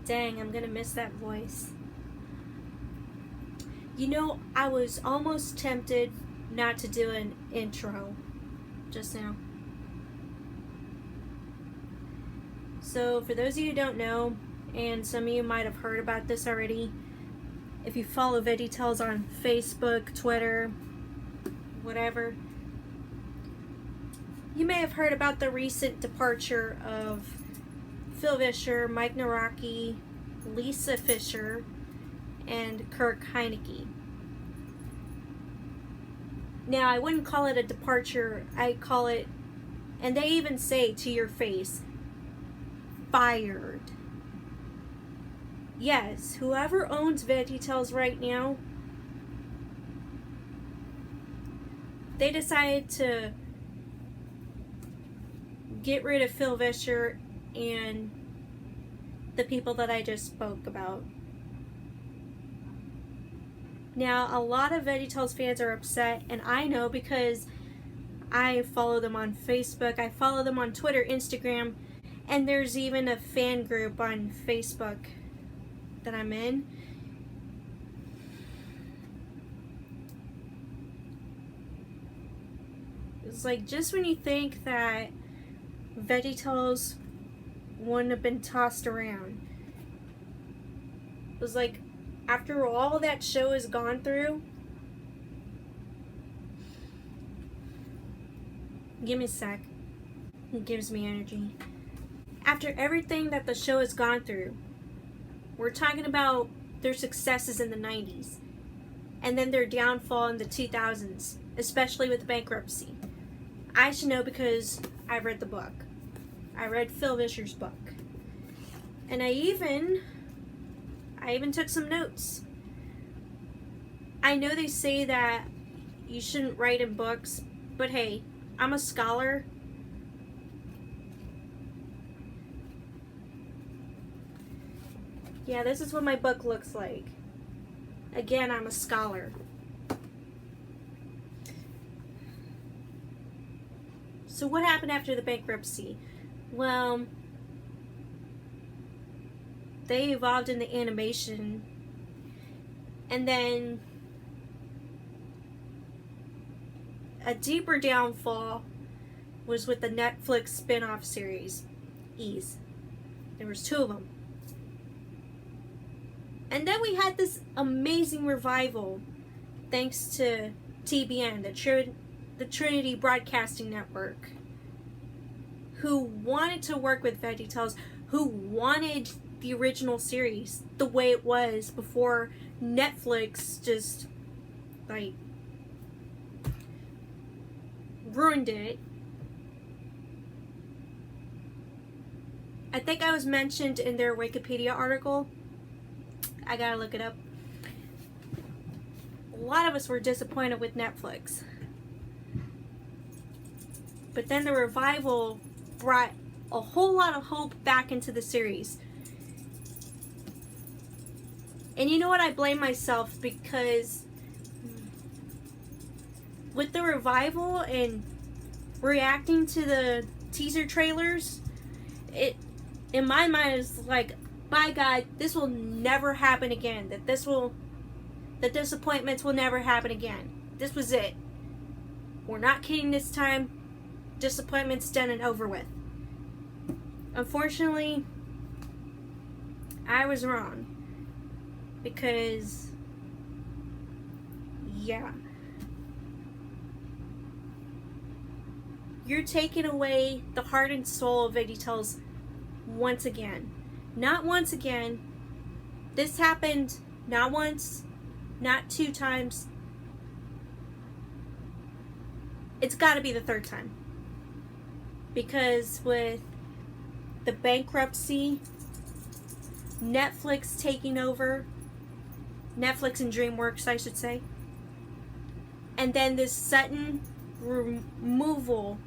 Dang, I'm gonna miss that voice. You know, I was almost tempted not to do an intro just now. So, for those of you who don't know, and some of you might have heard about this already, if you follow Veggie Tales on Facebook, Twitter, whatever, you may have heard about the recent departure of Phil Vischer, Mike Naraki, Lisa Fischer, and Kirk Heineke. Now, I wouldn't call it a departure, I call it, and they even say to your face, fired. Yes, whoever owns Veggie Tales right now, they decided to get rid of Phil Vischer and the people that I just spoke about. Now, a lot of Veggie Tales fans are upset, and I know because I follow them on Facebook, I follow them on Twitter, Instagram, and there's even a fan group on Facebook that I'm in. It's like, just when you think that Veggie Tales wouldn't have been tossed around, it was like, after all that show has gone through, give me a sec, it gives me energy. After everything that the show has gone through, we're talking about their successes in the 90s, and then their downfall in the 2000s, especially with bankruptcy. I should know because I read the book. I read Phil Vischer's book. And I even took some notes. I know they say that you shouldn't write in books, but hey, I'm a scholar. Yeah, this is what my book looks like. Again, I'm a scholar. So what happened after the bankruptcy? Well, they evolved into animation, and then a deeper downfall was with the Netflix spin-off series, Ease. There was 2 of them. And then we had this amazing revival thanks to TBN, the Trinity Broadcasting Network, who wanted to work with Veggie Tales, who wanted the original series the way it was before Netflix just, like, ruined it. I think I was mentioned in their Wikipedia article. I gotta look it up. A lot of us were disappointed with Netflix. But then the revival brought a whole lot of hope back into the series. And you know what? I blame myself because with the revival and reacting to the teaser trailers, it, in my mind, is like, by God, this will never happen again. The disappointments will never happen again. This was it. We're not kidding this time. Disappointment's done and over with. Unfortunately, I was wrong. Because, yeah. You're taking away the heart and soul of Veggie Tales once again. Not once again. This happened not once, not 2 times. It's got to be the 3rd time. Because with the bankruptcy, Netflix taking over, Netflix and DreamWorks, I should say, and then this sudden removal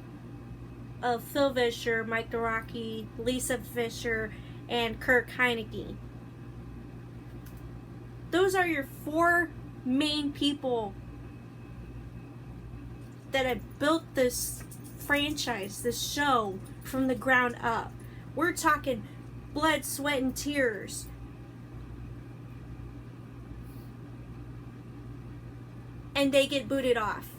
of Phil Vischer, Mike Naraki, Lisa Fischer, and Kirk Heineke. Those are your 4 main people that have built this franchise, this show, from the ground up. We're talking blood, sweat, and tears. And they get booted off.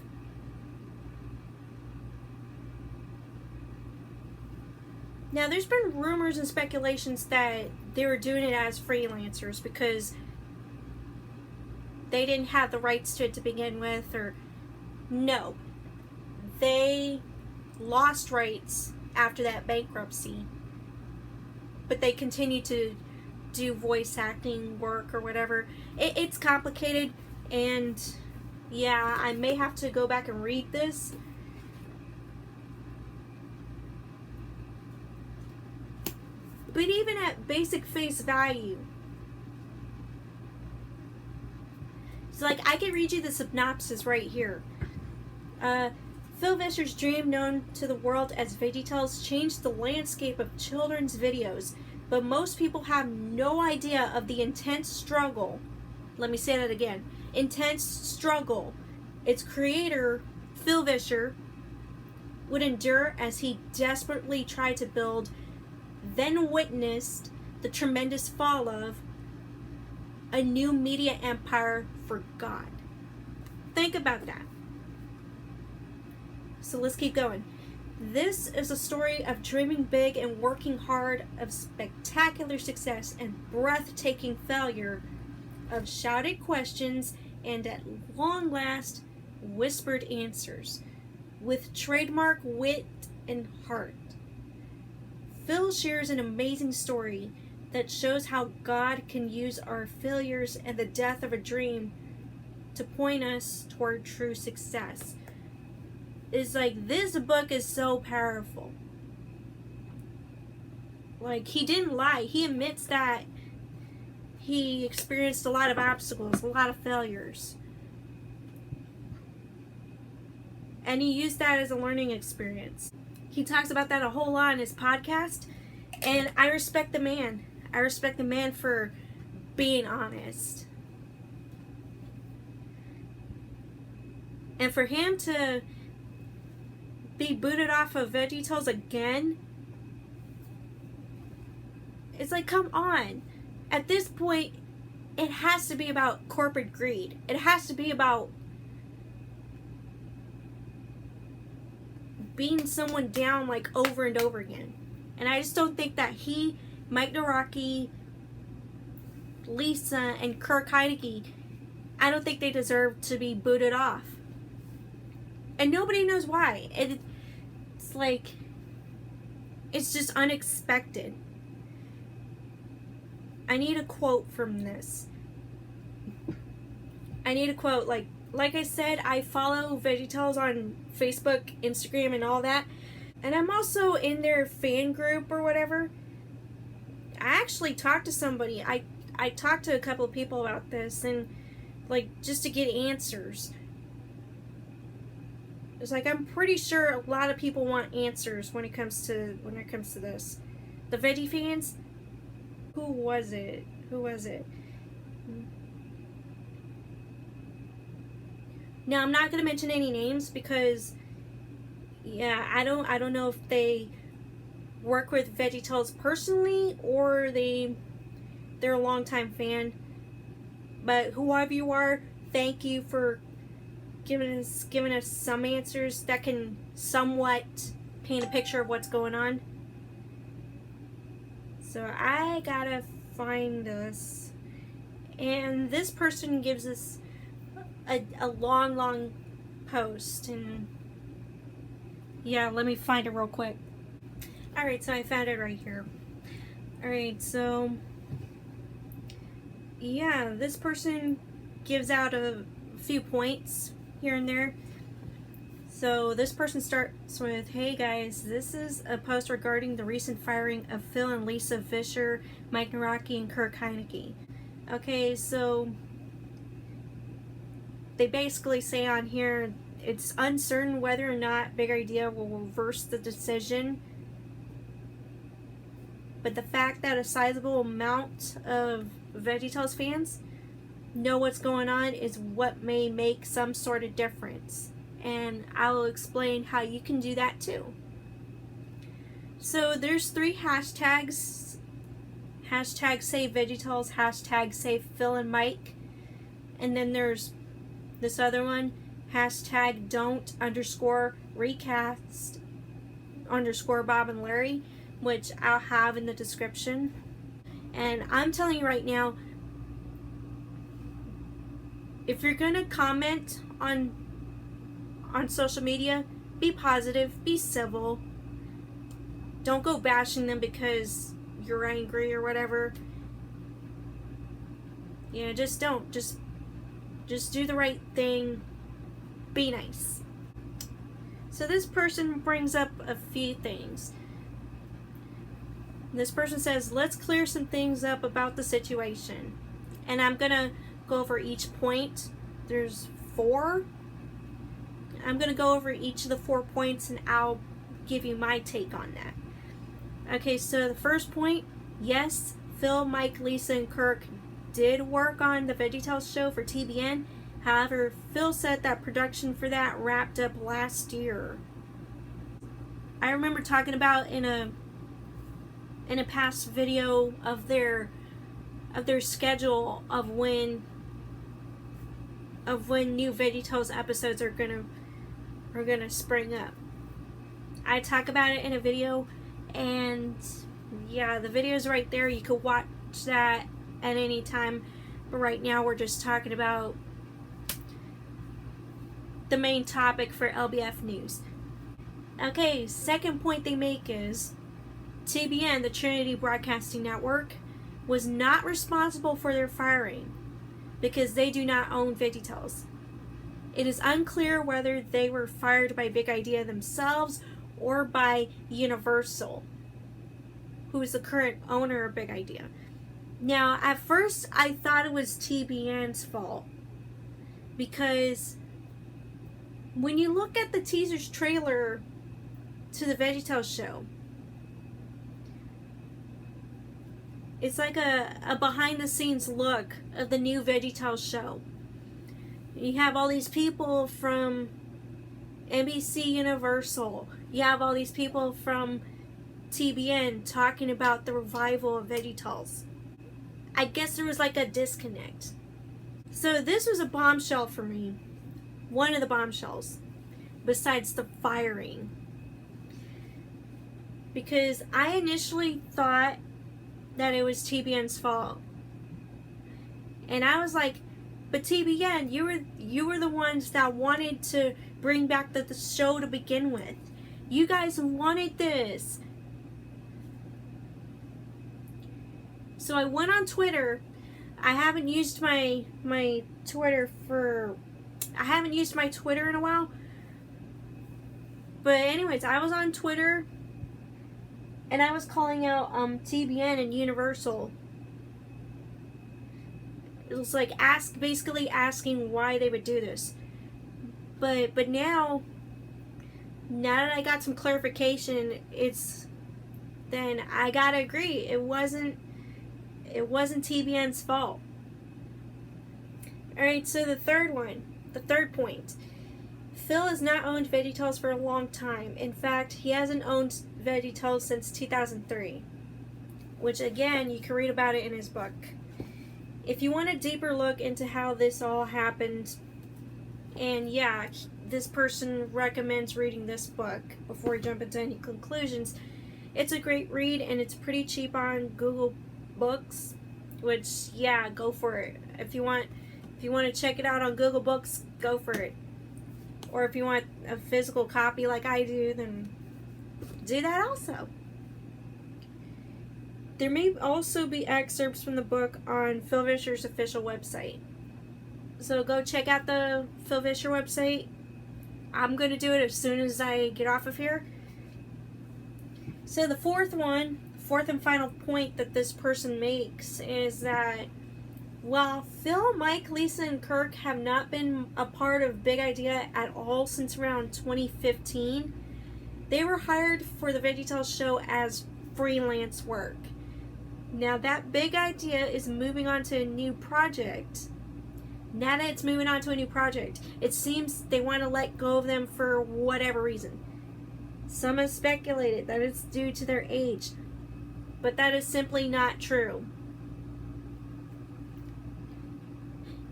Now, there's been rumors and speculations that they were doing it as freelancers because they didn't have the rights to it to begin with, or no. They lost rights after that bankruptcy, but they continue to do voice acting work or whatever. It's complicated, and yeah, I may have to go back and read this. But even at basic face value, so like I can read you the synopsis right here. Phil Vischer's dream, known to the world as Veggie Tales, changed the landscape of children's videos, but most people have no idea of the intense struggle. Let me say that again. Intense struggle its creator, Phil Vischer, would endure as he desperately tried to build, then witnessed the tremendous fall of, a new media empire for God. Think about that. So let's keep going. This is a story of dreaming big and working hard, of spectacular success and breathtaking failure, of shouted questions and at long last whispered answers, with trademark wit and heart. Phil shares an amazing story that shows how God can use our failures and the death of a dream to point us toward true success. It's like, this book is so powerful. Like, he didn't lie. He admits that he experienced a lot of obstacles, a lot of failures. And he used that as a learning experience. He talks about that a whole lot in his podcast. And I respect the man. I respect the man for being honest. And for him to be booted off of Veggie Tales again, it's like, come on. At this point, it has to be about corporate greed. It has to be about beating someone down like over and over again. And I just don't think that he, Mike Naraki, Lisa, and Kirk Heineke, I don't think they deserve to be booted off. And nobody knows why. It's like, it's just unexpected. I need a quote from this. I need a quote. Like I said, I follow Veggie Tales on Facebook, Instagram, and all that. And I'm also in their fan group or whatever. I actually talked to somebody. I talked to a couple of people about this, and like, just to get answers. It's like, I'm pretty sure a lot of people want answers when it comes to this. The Veggie fans. Who was it? Now, I'm not gonna mention any names because, yeah, I don't know if they work with Veggie Tales personally or they're a longtime fan. But whoever you are, thank you for giving us some answers that can somewhat paint a picture of what's going on. So I gotta find this. And this person gives us a long post. And yeah, let me find it real quick. Alright, so I found it right here. Alright, so yeah, this person gives out a few points here and there. So this person starts with, "Hey guys, this is a post regarding the recent firing of Phil and Lisa Vischer, Mike Naraki, and Kirk Heineke." Okay, so they basically say on here, it's uncertain whether or not Big Idea will reverse the decision, but the fact that a sizable amount of Veggie Tales fans know what's going on is what may make some sort of difference. And I will explain how you can do that too. So there's 3 hashtags hashtag save VeggieTales, hashtag save Phil and Mike. And then there's this other one, hashtag don't underscore recast underscore Bob and Larry, which I'll have in the description. And I'm telling you right now, if you're gonna comment on social media, be positive, be civil. Don't go bashing them because you're angry or whatever. Yeah, just don't. Just do the right thing. Be nice. So this person brings up a few things. This person says, let's clear some things up about the situation. And I'm gonna go over each point. There's 4. I'm gonna go over each of the 4 points and I'll give you my take on that. Okay, so the first point, yes, Phil, Mike, Lisa, and Kirk did work on the VeggieTales show for TBN. However, Phil said that production for that wrapped up last year. I remember talking about in a past video of their schedule of when new VeggieTales episodes are gonna spring up. I talk about it in a video, and yeah, the video is right there. You could watch that at any time, but right now we're just talking about the main topic for LBF news. Okay, second point they make is TBN, the Trinity Broadcasting Network, was not responsible for their firing because they do not own VeggieTales. It is unclear whether they were fired by Big Idea themselves or by Universal, who is the current owner of Big Idea. Now, at first, I thought it was TBN's fault because when you look at the teaser's trailer to the VeggieTales show, it's like a behind-the-scenes look of the new VeggieTales show. You have all these people from NBC Universal. You have all these people from TBN talking about the revival of VeggieTales. I guess there was like a disconnect. So this was a bombshell for me. One of the bombshells, besides the firing. Because I initially thought that it was TBN's fault. And I was like, but TBN, you were the ones that wanted to bring back the show to begin with. You guys wanted this. So I went on Twitter. I haven't used my Twitter in a while. But anyways, I was on Twitter and I was calling out TBN and Universal. It was like basically asking why they would do this. But now that I got some clarification, then I gotta agree, it wasn't TBN's fault. Alright, so the third point. Phil has not owned VeggieTales for a long time. In fact, he hasn't owned VeggieTales since 2003. Which again, you can read about it in his book. If you want a deeper look into how this all happened, and yeah, this person recommends reading this book before you jump into any conclusions. It's a great read and it's pretty cheap on Google Books, which yeah, go for it. If you want to check it out on Google Books, go for it. Or if you want a physical copy like I do, then do that also. There may also be excerpts from the book on Phil Vischer's official website. So go check out the Phil Vischer website. I'm going to do it as soon as I get off of here. So the fourth and final point that this person makes is that while Phil, Mike, Lisa, and Kirk have not been a part of Big Idea at all since around 2015, they were hired for the VeggieTales show as freelance work. Now that Big Idea is moving on to a new project. Now that it's moving on to a new project, it seems they want to let go of them for whatever reason. Some have speculated that it's due to their age. but that is simply not true.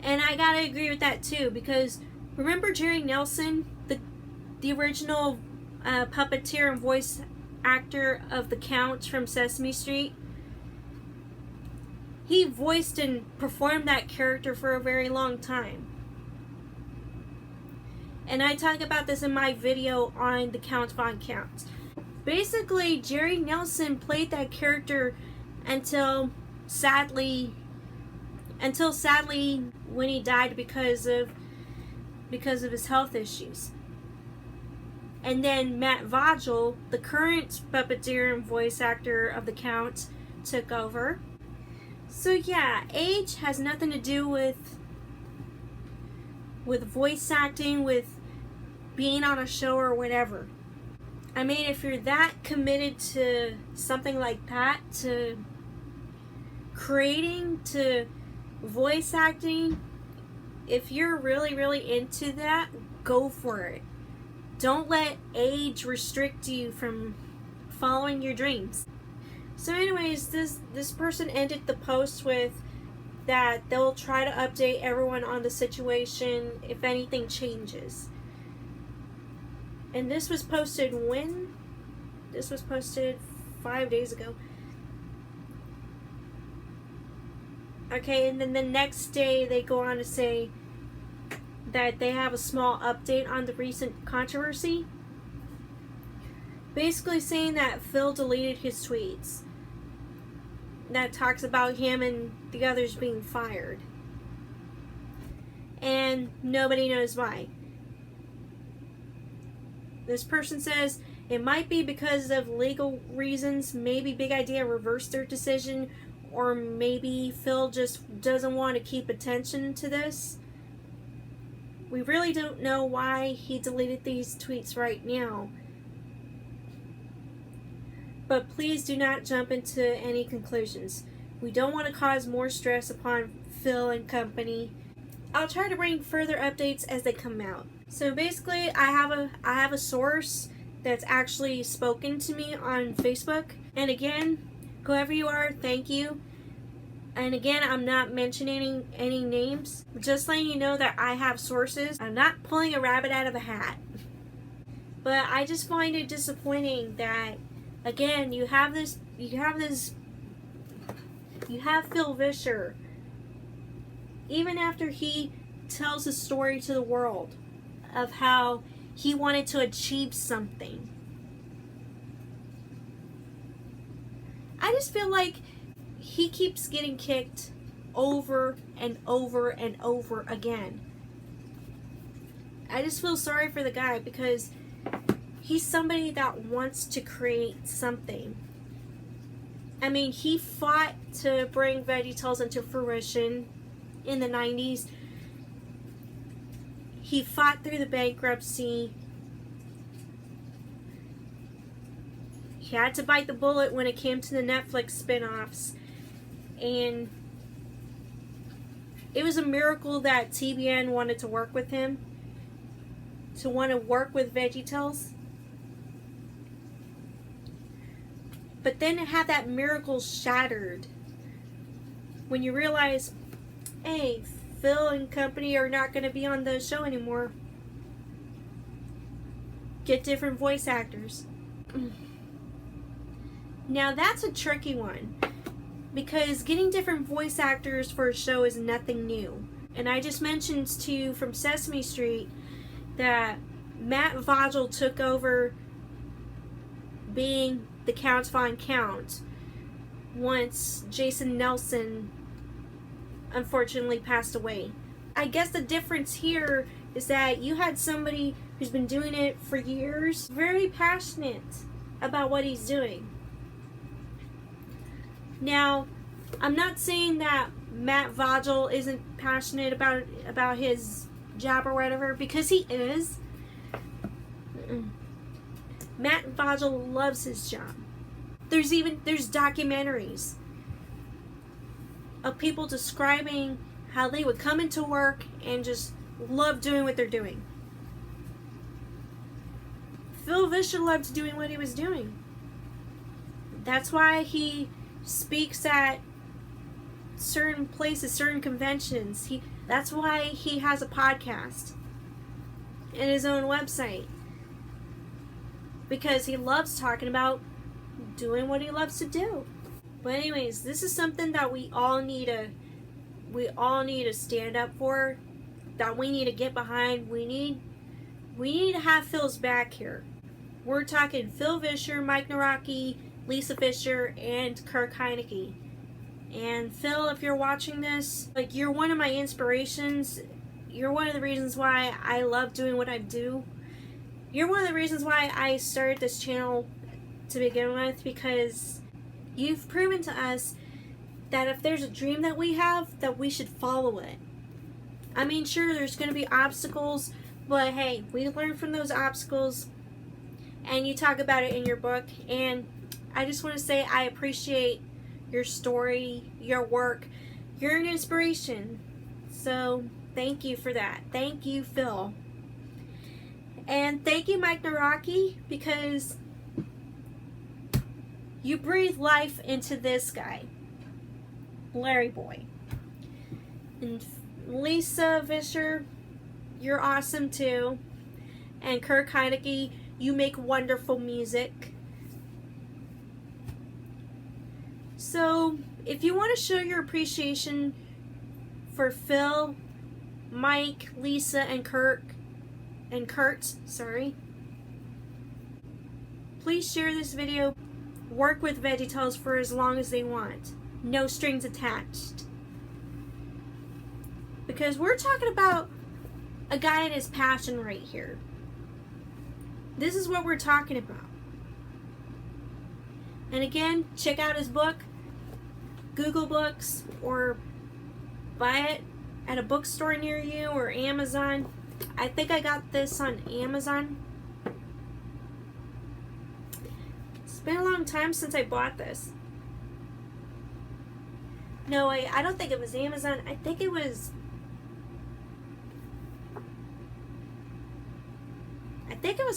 And I gotta agree with that too, because remember Jerry Nelson, the original puppeteer and voice actor of the Count from Sesame Street? He voiced and performed that character for a very long time. And I talk about this in my video on the Count Von Count. Basically, Jerry Nelson played that character until sadly when he died because of his health issues. And then Matt Vogel, the current puppeteer and voice actor of the Count, took over. So yeah, age has nothing to do with voice acting, with being on a show or whatever. I mean, if you're that committed to something like that, to creating, to voice acting, if you're really, really into that, go for it. Don't let age restrict you from following your dreams. So anyways, this person ended the post with that they'll try to update everyone on the situation if anything changes. And this was posted when? This was posted 5 days ago. Okay, and then the next day they go on to say that they have a small update on the recent controversy. Basically saying that Phil deleted his tweets that talks about him and the others being fired. And nobody knows why. This person says it might be because of legal reasons. Maybe Big Idea reversed their decision, or maybe Phil just doesn't want to keep attention to this. We really don't know why he deleted these tweets right now. But please do not jump into any conclusions. We don't want to cause more stress upon Phil and company. I'll try to bring further updates as they come out. So basically, I have a source that's actually spoken to me on Facebook. And again, whoever you are, thank you. And again, I'm not mentioning any names. Just letting you know that I have sources. I'm not pulling a rabbit out of a hat. But I just find it disappointing that, again, you have Phil Vischer, even after he tells his story to the world of how he wanted to achieve something. I just feel like he keeps getting kicked over and over and over again. I just feel sorry for the guy because he's somebody that wants to create something. I mean, he fought to bring VeggieTales into fruition in the 90s. He fought through the bankruptcy. He had to bite the bullet when it came to the Netflix spin-offs. And it was a miracle that TBN wanted to work with him. To want to work with VeggieTales. But then to have that miracle shattered when you realize, hey, Phil and company are not going to be on the show anymore. Get different voice actors. Now that's a tricky one, because getting different voice actors for a show is nothing new. And I just mentioned to you from Sesame Street that Matt Vogel took over being the Count Von Count once Jason Nelson unfortunately passed away. I guess the difference here is that you had somebody who's been doing it for years, very passionate about what he's doing. Now, I'm not saying that Matt Vogel isn't passionate about his job or whatever, because he is. Matt Vogel loves his job. There's documentaries of people describing how they would come into work and just love doing what they're doing. Phil Vischer loved doing what he was doing. That's why he speaks at certain places, certain conventions. That's why he has a podcast and his own website. Because he loves talking about doing what he loves to do. But anyways, this is something that we all need to stand up for, that we need to get behind. We need to have Phil's back here. We're talking Phil Vischer, Mike Naraki, Lisa Fischer, and Kirk Heineke. And Phil, if you're watching this, like, you're one of my inspirations. You're one of the reasons why I love doing what I do. You're one of the reasons why I started this channel to begin with, because you've proven to us that if there's a dream that we have, that we should follow it. I mean, sure, there's going to be obstacles, but hey, we learn from those obstacles, and you talk about it in your book. And I just want to say I appreciate your story, your work. You're an inspiration. So thank you for that. Thank you, Phil. And thank you, Mike Naraki, because you breathe life into this guy, LarryBoy. And Lisa Vischer, you're awesome too. And Kirk Heineke, you make wonderful music. So, if you want to show your appreciation for Phil, Mike, Lisa, and Kurt, please share this video. Work with VeggieTales for as long as they want. No strings attached. Because we're talking about a guy and his passion right here. This is what we're talking about. And again, check out his book, Google Books, or buy it at a bookstore near you, or Amazon. I think I got this on Amazon. It's been a long time since I bought this. No, I don't think it was Amazon. I think it was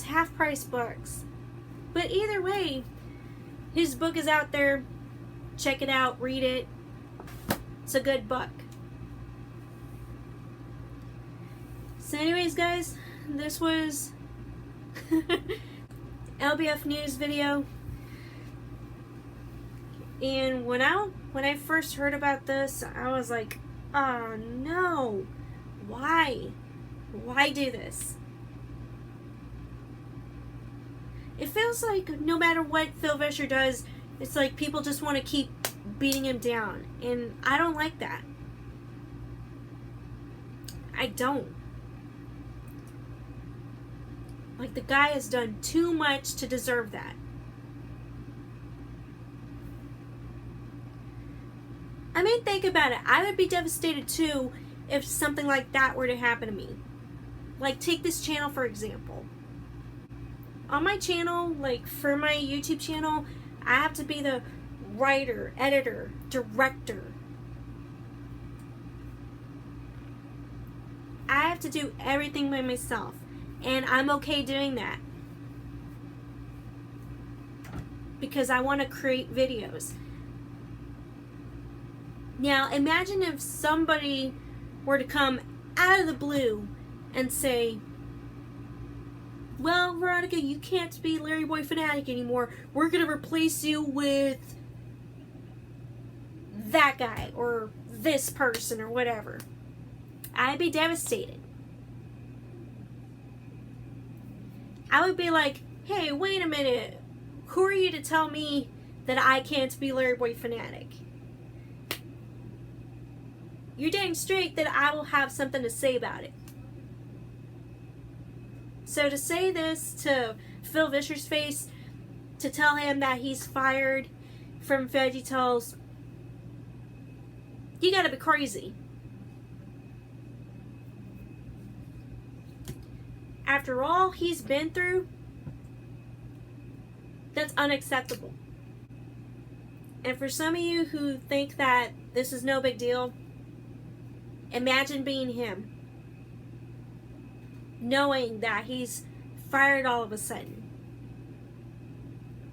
Half Price Books. But either way, his book is out there. Check it out, read it. It's a good book. So anyways, guys, this was LBF news video. And when I first heard about this, I was like, oh no, why do this? It feels like no matter what Phil Vischer does, it's like people just want to keep beating him down. And I don't like that. I don't. Like, the guy has done too much to deserve that. I mean, think about it. I would be devastated too if something like that were to happen to me. Like, take this channel for example. On my channel, like for my YouTube channel, I have to be the writer, editor, director. I have to do everything by myself. And I'm okay doing that. Because I want to create videos. Now, imagine if somebody were to come out of the blue and say, well, Veronica, you can't be LarryBoy Fanatic anymore. We're going to replace you with that guy or this person or whatever. I'd be devastated. I would be like, hey, wait a minute. Who are you to tell me that I can't be LarryBoy Fanatic? You're dang straight that I will have something to say about it. So to say this to Phil Vischer's face, to tell him that he's fired from VeggieTales, you gotta be crazy. After all he's been through, that's unacceptable. And for some of you who think that this is no big deal, imagine being him. Knowing that he's fired all of a sudden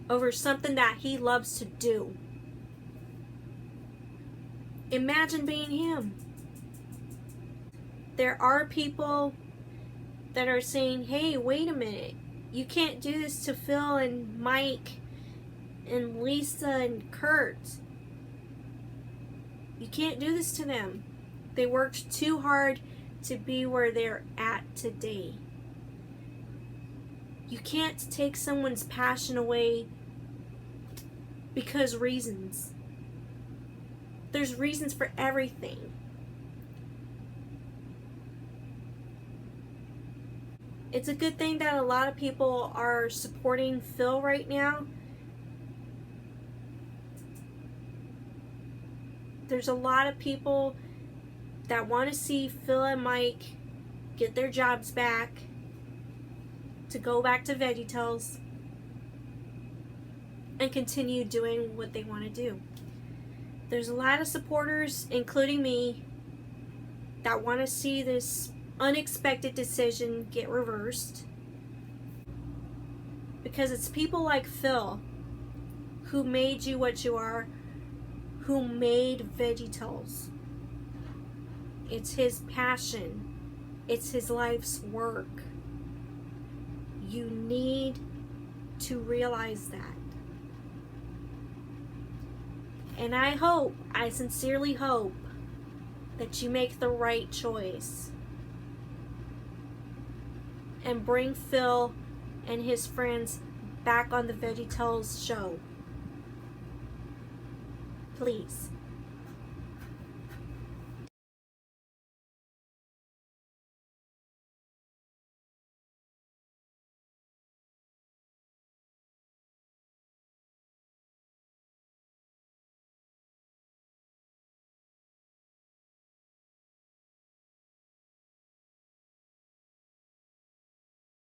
over something that he loves to do. Imagine being him. There are people that are saying, hey, wait a minute. You can't do this to Phil and Mike and Lisa and Kurt. You can't do this to them. They worked too hard to be where they're at today. You can't take someone's passion away because reasons. There's reasons for everything. It's a good thing that a lot of people are supporting Phil right now. There's a lot of people that want to see Phil and Mike get their jobs back, to go back to VeggieTales and continue doing what they want to do. There's a lot of supporters, including me, that want to see this unexpected decision get reversed, because it's people like Phil who made you what you are, who made VeggieTales. It's his passion. It's his life's work. You need to realize that. And I sincerely hope that you make the right choice and bring Phil and his friends back on the VeggieTales show. Please.